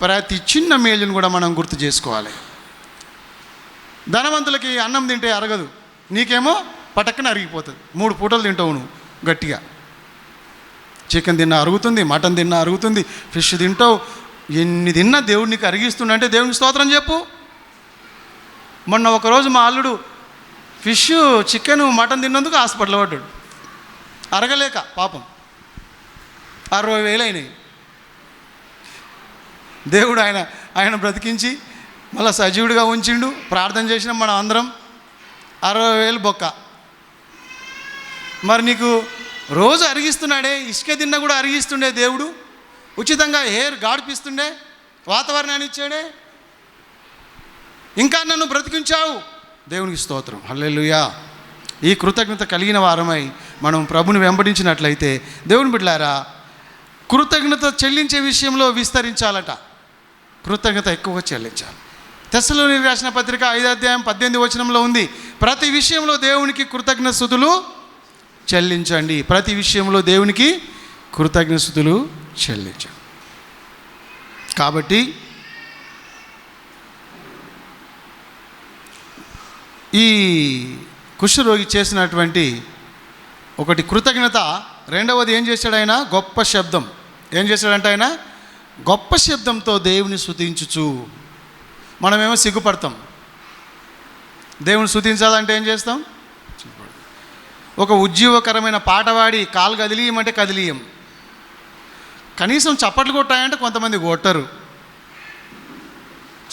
ప్రతి చిన్న మేలును కూడా మనం గుర్తు చేసుకోవాలి. ధనవంతులకి అన్నం తింటే అరగదు, నీకేమో పటక్కన అరిగిపోతుంది. 3 పూటలు తింటావు నువ్వు గట్టిగా. చికెన్ తిన్నా అరుగుతుంది, మటన్ తిన్నా అరుగుతుంది, ఫిష్ తింటావు. ఎన్ని తిన్నా దేవుడు నీకు అరిగిస్తుండంటే దేవునికి స్తోత్రం చెప్పు. మొన్న ఒకరోజు మా అల్లుడు ఫిష్, చికెన్, మటన్ తిన్నందుకు హాస్పిటల్ పడ్డాడు. అరగలేక పాపం 60,000 అయినాయి. దేవుడు ఆయన బ్రతికించి మళ్ళీ సజీవుడిగా ఉంచిండు. ప్రార్థన చేసినాం మనం అందరం. 60,000 బొక్క. మరి నీకు రోజు అరిగిస్తున్నాడే, ఇసుక తిన్నా కూడా అరిగిస్తుండే దేవుడు. ఉచితంగా ఎయిర్ గాడిపిస్తుండే, వాతావరణాన్ని ఇచ్చాడే, ఇంకా నన్ను బ్రతికించావు. దేవునికి స్తోత్రం, హల్లెలూయా. ఈ కృతజ్ఞత కలిగిన వారమై మనం ప్రభుని వెంబడించినట్లయితే దేవుని బిడ్డలారా, కృతజ్ఞత చెల్లించే విషయంలో విస్తరించాలట. కృతజ్ఞత ఎక్కువగా చెల్లించాలి. తెస్సలోనికీయులకు రాసిన పత్రిక 5వ అధ్యాయం 18వ వచనంలో ఉంది, ప్రతి విషయంలో దేవునికి కృతజ్ఞతాస్తుతులు చెల్లించండి. ప్రతి విషయంలో దేవునికి కృతజ్ఞతాస్తుతులు చెల్లించండి. కాబట్టి ఈ కుష్ఠరోగి చేసినటువంటి ఒకటి కృతజ్ఞత. రెండవది ఏం చేశాడు ఆయన? గొప్ప శబ్దం. ఏం చేశాడంటే ఆయన గొప్ప శబ్దంతో దేవుని స్తుతించుచు. మనమేమో సిగ్గుపడతాం. దేవుని స్తుతించాలంటే ఏం చేస్తాం? ఒక ఉజ్జీవకరమైన పాట పాడి కాలు కదిలియమంటే కదిలియం. కనీసం చప్పట్లు కొట్టాయంటే కొంతమంది కొట్టరు.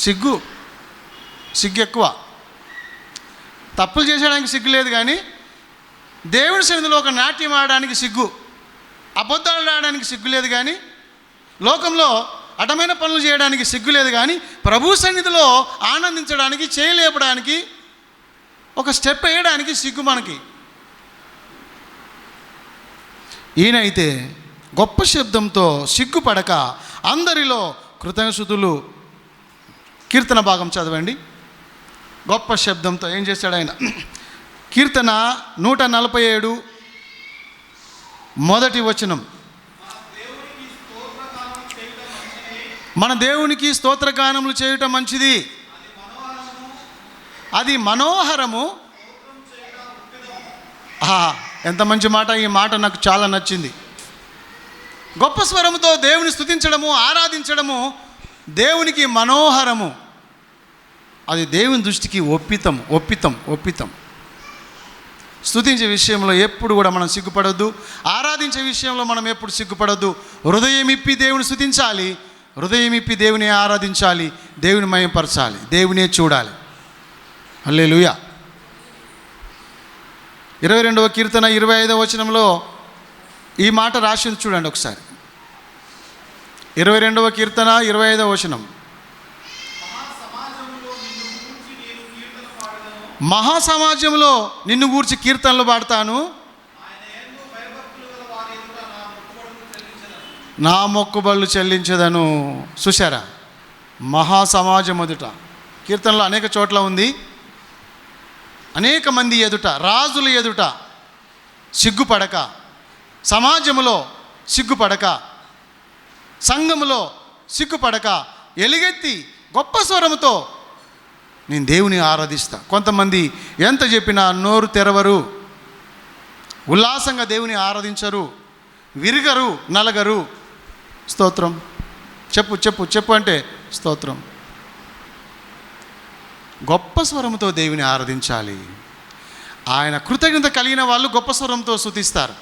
సిగ్గు ఎక్కువ. తప్పులు చేసేయడానికి సిగ్గు లేదు, కానీ దేవుడి సన్నిధిలో ఒక నాట్యం ఆడడానికి సిగ్గు, అబద్ధాలు ఆడడానికి సిగ్గు లేదు, కానీ లోకంలో అడ్డమైన పనులు చేయడానికి సిగ్గు లేదు, కానీ ప్రభు సన్నిధిలో ఆనందించడానికి, చేయలేపడానికి, ఒక స్టెప్ వేయడానికి సిగ్గు మనకి. ఈయనైతే గొప్ప శబ్దంతో సిగ్గుపడక అందరిలో కృతజ్ఞతాస్తుతులు. కీర్తన భాగం చదవండి. గొప్ప శబ్దంతో ఏం చేశాడు ఆయన? కీర్తన 147 మొదటి వచనం. మన దేవునికి స్తోత్రగానములు చేయటం మంచిది. అది మనోహరము. ఎంత మంచి మాట! ఈ మాట నాకు చాలా నచ్చింది. గొప్ప స్వరముతో దేవుని స్తుతించడము, ఆరాధించడము దేవునికి మనోహరము. అది దేవుని దృష్టికి ఒప్పితం. స్తుతించే విషయంలో ఎప్పుడు కూడా మనం సిగ్గుపడొద్దు. ఆరాధించే విషయంలో మనం ఎప్పుడు సిగ్గుపడొద్దు. హృదయం ఇప్పి దేవుని స్తుతించాలి, హృదయం ఇప్పి దేవుని ఆరాధించాలి, దేవుని మహిమపరచాలి, దేవునే చూడాలి. హల్లెలూయా. 22వ కీర్తన 25వ వచనంలో ఈ మాట రాసింది చూడండి ఒకసారి. 22వ కీర్తన 25వ వచనం. మహాసమాజంలో నిన్ను గూర్చి కీర్తనలు పాడతాను, నా మొక్కుబళ్ళు చెల్లించదను. చూశారా? మహాసమాజం ఎదుట. కీర్తనలో అనేక చోట్ల ఉంది. అనేక మంది ఎదుట, రాజుల ఎదుట సిగ్గుపడక, సమాజంలో సిగ్గుపడక, సంఘములో సిగ్గుపడక, ఎలుగెత్తి గొప్ప స్వరముతో నేను దేవుని ఆరాధిస్తా. కొంతమంది ఎంత చెప్పినా నోరు తెరవరు, ఉల్లాసంగా దేవుని ఆరాధించరు, విరగరు, నలగరు. స్తోత్రం చెప్పు చెప్పు చెప్పు అంటే స్తోత్రం. గొప్ప స్వరంతో దేవుని ఆరాధించాలి. ఆయన కృతజ్ఞత కలిగిన వాళ్ళు గొప్ప స్వరంతో స్తుతిస్తారు.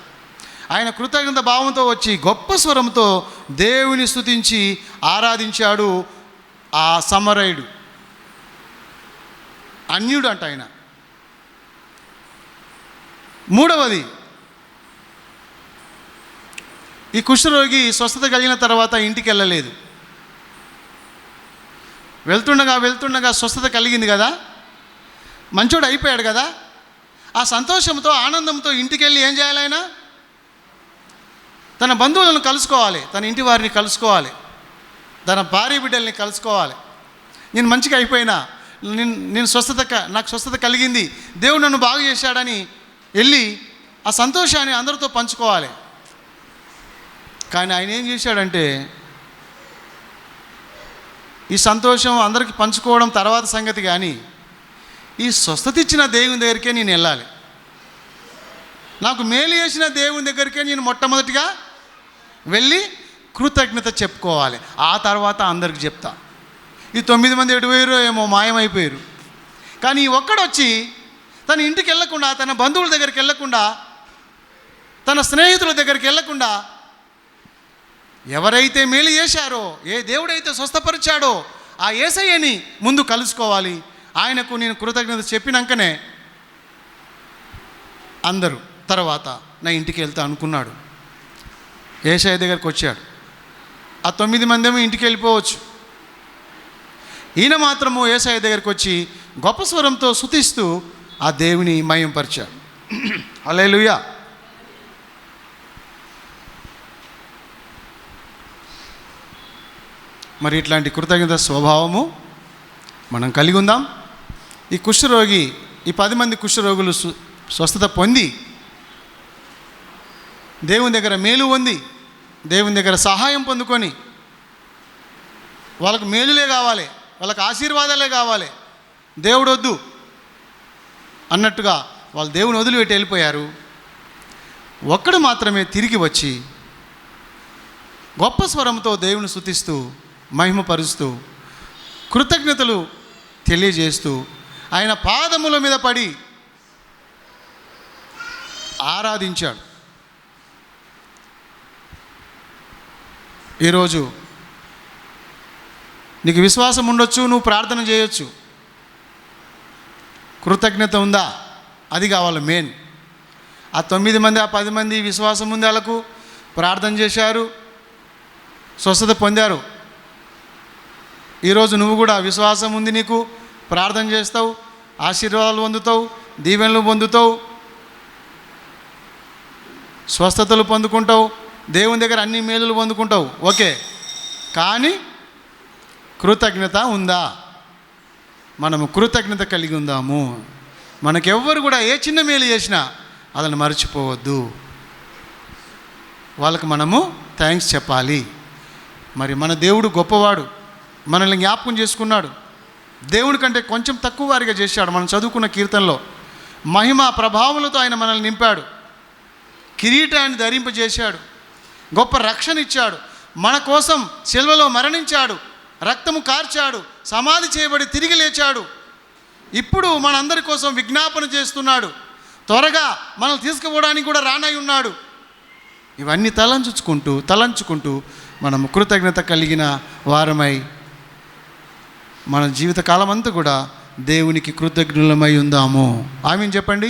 ఆయన కృతజ్ఞత భావంతో వచ్చి గొప్ప స్వరంతో దేవుని స్తుతించి ఆరాధించాడు ఆ సమరయుడు. అన్యుడు అంట ఆయన. మూడవది, ఈ కుష్ఠరోగి స్వస్థత కలిగిన తర్వాత ఇంటికి వెళ్ళలేదు. వెళ్తుండగా స్వస్థత కలిగింది కదా, మంచోడు అయిపోయాడు కదా. ఆ సంతోషంతో, ఆనందంతో ఇంటికి వెళ్ళి ఏం చేయాలి? ఆయన తన బంధువులను కలుసుకోవాలి, తన ఇంటి వారిని కలుసుకోవాలి, తన భార్య బిడ్డల్ని కలుసుకోవాలి. నేను మంచిగా అయిపోయినా, నాకు స్వస్థత కలిగింది, దేవుడు నన్ను బాగు చేశాడని వెళ్ళి ఆ సంతోషాన్ని అందరితో పంచుకోవాలి. కానీ ఆయన ఏం చేశాడంటే, ఈ సంతోషం అందరికీ పంచుకోవడం తర్వాత సంగతి, కానీ ఈ స్వస్థత ఇచ్చిన దేవుని దగ్గరికే నేను వెళ్ళాలి, నాకు మేలు చేసిన దేవుని దగ్గరికే నేను మొట్టమొదటిగా వెళ్ళి కృతజ్ఞత చెప్పుకోవాలి. ఆ తర్వాత అందరికి చెప్తా. ఈ 9 మంది ఎటుపోయారో ఏమో, మాయమైపోయారు. కానీ ఈ ఒక్కడొచ్చి తన ఇంటికి వెళ్ళకుండా, తన బంధువుల దగ్గరికి వెళ్ళకుండా, తన స్నేహితుల దగ్గరికి వెళ్ళకుండా, ఎవరైతే మేలు చేశారో, ఏ దేవుడైతే స్వస్థపరిచాడో ఆ యేసయ్యని ముందు కలుసుకోవాలి. ఆయనకు నేను కృతజ్ఞత చెప్పినాకనే అందరూ తర్వాత నా ఇంటికి వెళ్తా అనుకున్నాడు. యేసయ్య దగ్గరికి వచ్చాడు. ఆ 9 మంది ఏమో ఇంటికి వెళ్ళిపోవచ్చు. ఈయన మాత్రము యేసయ్య దగ్గరికి వచ్చి గొప్ప స్వరంతో స్తుతిస్తూ ఆ దేవుని మహిమపరిచాడు. హల్లెలూయా. మరి ఇట్లాంటి కృతజ్ఞత స్వభావము మనం కలిగి ఉందాం. ఈ కుష్ఠరోగి, ఈ 10 మంది కుష్ఠరోగులు స్వస్థత పొంది దేవుని దగ్గర మేలు పొంది, దేవుని దగ్గర సహాయం పొందుకొని, వాళ్ళకు మేలులే కావాలి, వాళ్ళకి ఆశీర్వాదాలే కావాలి, దేవుడు వద్దు అన్నట్టుగా వాళ్ళు దేవుని వదిలిపెట్టి వెళ్ళిపోయారు. ఒక్కడు మాత్రమే తిరిగి వచ్చి గొప్ప స్వరంతో దేవుని స్తుతిస్తూ, మహిమపరుస్తూ, కృతజ్ఞతలు తెలియజేస్తూ ఆయన పాదముల మీద పడి ఆరాధించాడు. ఈరోజు నీకు విశ్వాసం ఉండొచ్చు, నువ్వు ప్రార్థన చేయొచ్చు, కృతజ్ఞత ఉందా? అది కావాలి మెయిన్. ఆ 9 మంది, ఆ 10 మంది విశ్వాసం ఉంది, వాళ్ళకు ప్రార్థన చేశారు, స్వస్థత పొందారు. ఈరోజు నువ్వు కూడా విశ్వాసం ఉంది, నీకు ప్రార్థన చేస్తావు, ఆశీర్వాదాలు పొందుతావు, దీవెనలు పొందుతావు, స్వస్థతలు పొందుకుంటావు, దేవుని దగ్గర అన్ని మేలులు పొందుకుంటావు. ఓకే, కానీ కృతజ్ఞత ఉందా? మనము కృతజ్ఞత కలిగి ఉందాము. మనకెవ్వరు కూడా ఏ చిన్న మేలు చేసినా అదని మర్చిపోవద్దు. వాళ్ళకి మనము థ్యాంక్స్ చెప్పాలి. మరి మన దేవుడు గొప్పవాడు, మనల్ని జ్ఞాపకం చేసుకున్నాడు. దేవుడి కంటే కొంచెం తక్కువ వారిగా చేశాడు. మనం చదువుకున్న కీర్తనలో మహిమ ప్రభావములతో ఆయన మనల్ని నింపాడు, కిరీటాన్ని ధరింపజేశాడు, గొప్ప రక్షణ ఇచ్చాడు, మన కోసం సిలువలో మరణించాడు, రక్తము కార్చాడు, సమాధి చేయబడి తిరిగి లేచాడు. ఇప్పుడు మనందరి కోసం విజ్ఞాపన చేస్తున్నాడు, త్వరగా మనల్ని తీసుకుపోవడానికి కూడా రానై ఉన్నాడు. ఇవన్నీ తలంచుకుంటూ మనము కృతజ్ఞత కలిగిన వారమై మన జీవితకాలం అంతా కూడా దేవునికి కృతజ్ఞులమై ఉందాము. ఆమేన్ చెప్పండి.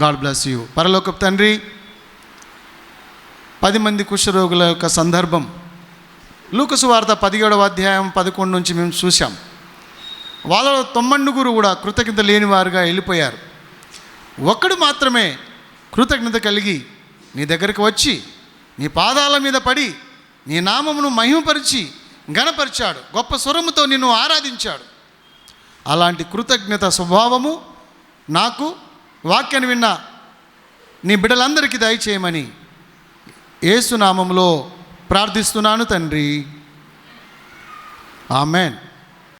God bless you. పరలోకపు తండ్రి, 10 మంది కుష్ఠరోగుల యొక్క సందర్భం లూకా సువార్త 17వ అధ్యాయం 11 నుంచి మేము చూసాం. వాళ్ళలో 90 కూడా కృతజ్ఞత లేని వారుగా వెళ్ళిపోయారు. ఒక్కడు మాత్రమే కృతజ్ఞత కలిగి నీ దగ్గరికి వచ్చి నీ పాదాల మీద పడి నీ నామమును మహిమపరిచి ఘనపరిచాడు, గొప్ప స్వరముతో నిన్ను ఆరాధించాడు. అలాంటి కృతజ్ఞత స్వభావము నాకు వాక్యాన్ని విన్న నీ బిడ్డలందరికీ దయచేయమని యేసు నామములో ప్రార్థిస్తున్నాను తండ్రి. ఆమెన్.